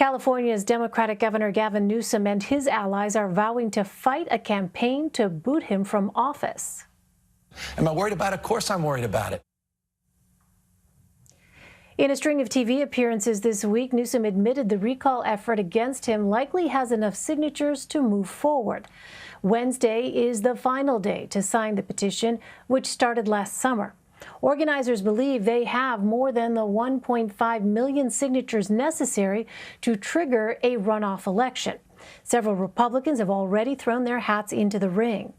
California's Democratic Governor Gavin Newsom and his allies are vowing to fight a campaign to boot him from office. Am I worried about it? Of course I'm worried about it. In a string of TV appearances this week, Newsom admitted the recall effort against him likely has enough signatures to move forward. Wednesday is the final day to sign the petition, which started last summer. Organizers believe they have more than the 1.5 million signatures necessary to trigger a runoff election. Several Republicans have already thrown their hats into the ring.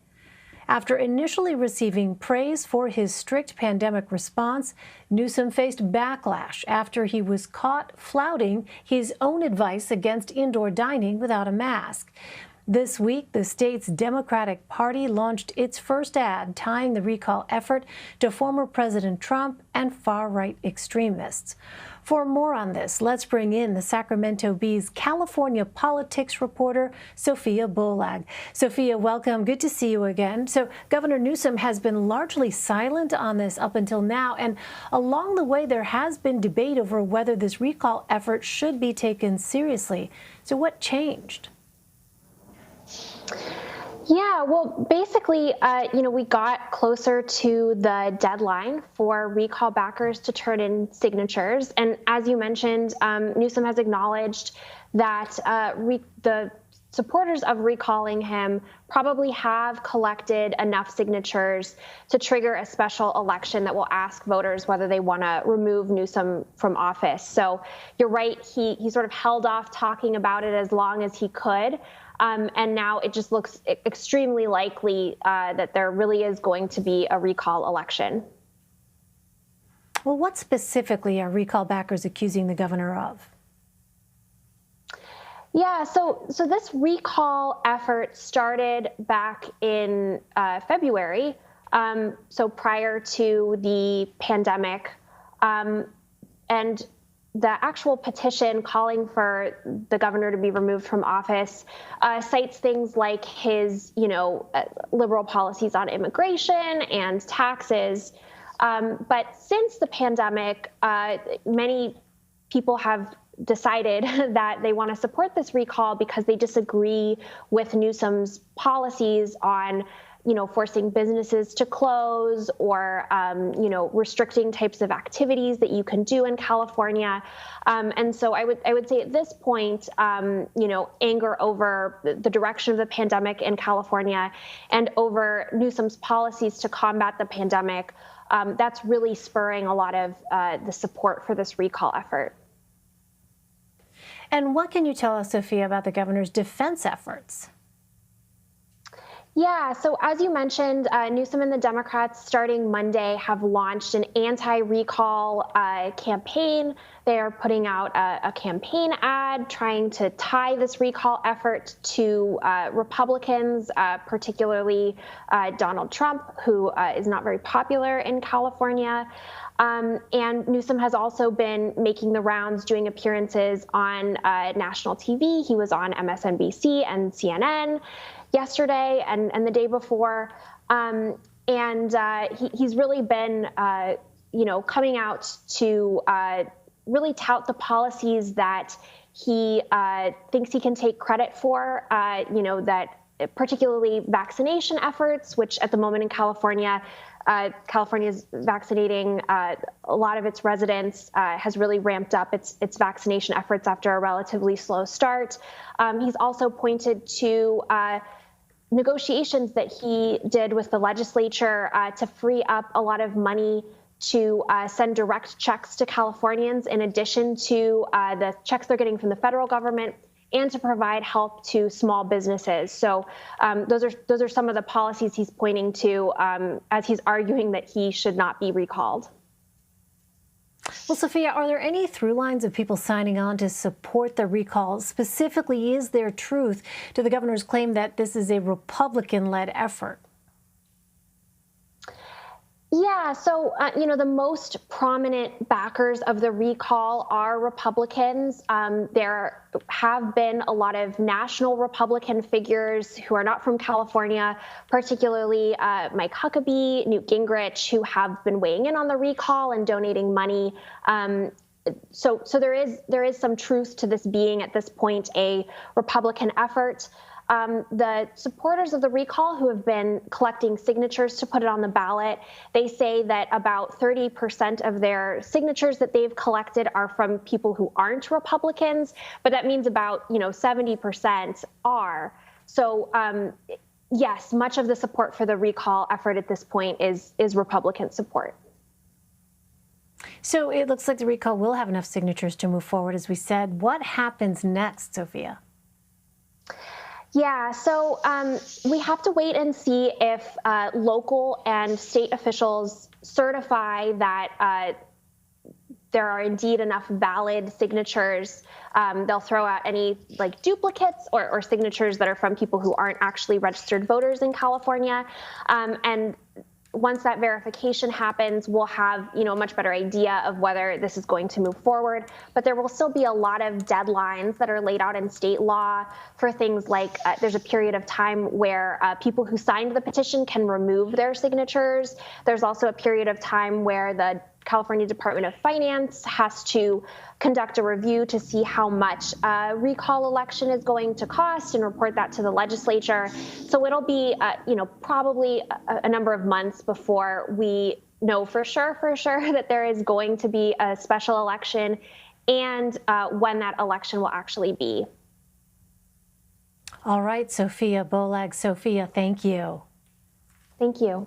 After initially receiving praise for his strict pandemic response, Newsom faced backlash after he was caught flouting his own advice against indoor dining without a mask. This week, the state's Democratic Party launched its first ad tying the recall effort to former President Trump and far-right extremists. For more on this, let's bring in the Sacramento Bee's California politics reporter, Sophia Bollag. Sophia, welcome. Good to see you again. So Governor Newsom has been largely silent on this up until now, and along the way there has been debate over whether this recall effort should be taken seriously. So what changed? Yeah, well, basically, we got closer to the deadline for recall backers to turn in signatures. And as you mentioned, Newsom has acknowledged that the supporters of recalling him probably have collected enough signatures to trigger a special election that will ask voters whether they want to remove Newsom from office. So you're right, he sort of held off talking about it as long as he could. And now it just looks extremely likely that there really is going to be a recall election. Well, what specifically are recall backers accusing the governor of? Yeah, so this recall effort started back in February, so prior to the pandemic, and the actual petition calling for the governor to be removed from office cites things like his, liberal policies on immigration and taxes. But since the pandemic, many people have decided that they want to support this recall because they disagree with Newsom's policies on forcing businesses to close or, restricting types of activities that you can do in California. And so I would say at this point, anger over the direction of the pandemic in California and over Newsom's policies to combat the pandemic, that's really spurring a lot of the support for this recall effort. And what can you tell us, Sophia, about the governor's defense efforts? Yeah, so as you mentioned, Newsom and the Democrats starting Monday have launched an anti-recall campaign. They are putting out a campaign ad trying to tie this recall effort to Republicans, particularly Donald Trump, who is not very popular in California. And Newsom has also been making the rounds, doing appearances on national TV. He was on MSNBC and CNN yesterday and the day before. He's really been, coming out to really tout the policies that he thinks he can take credit for, that particularly vaccination efforts, which at the moment in California is vaccinating a lot of its residents, has really ramped up its vaccination efforts after a relatively slow start. He's also pointed to negotiations that he did with the legislature to free up a lot of money to send direct checks to Californians in addition to the checks they're getting from the federal government, and to provide help to small businesses. So those are some of the policies he's pointing to as he's arguing that he should not be recalled. Well, Sophia, are there any through lines of people signing on to support the recall? Specifically, is there truth to the governor's claim that this is a Republican-led effort? Yeah, so, the most prominent backers of the recall are Republicans. There have been a lot of national Republican figures who are not from California, particularly Mike Huckabee, Newt Gingrich, who have been weighing in on the recall and donating money so there is some truth to this being at this point a Republican effort. The supporters of the recall who have been collecting signatures to put it on the ballot, they say that about 30% of their signatures that they've collected are from people who aren't Republicans, but that means about 70% are. So yes, much of the support for the recall effort at this point is Republican support. So it looks like the recall will have enough signatures to move forward, as we said. What happens next, Sophia? Yeah, so we have to wait and see if local and state officials certify that there are indeed enough valid signatures. They'll throw out any duplicates or signatures that are from people who aren't actually registered voters in California. And once that verification happens, we'll have a much better idea of whether this is going to move forward. But there will still be a lot of deadlines that are laid out in state law for things like there's a period of time where people who signed the petition can remove their signatures. There's also a period of time where the California Department of Finance has to conduct a review to see how much a recall election is going to cost and report that to the legislature. So it'll be, probably a number of months before we know for sure that there is going to be a special election and when that election will actually be. All right, Sophia Bollag. Sophia, thank you. Thank you.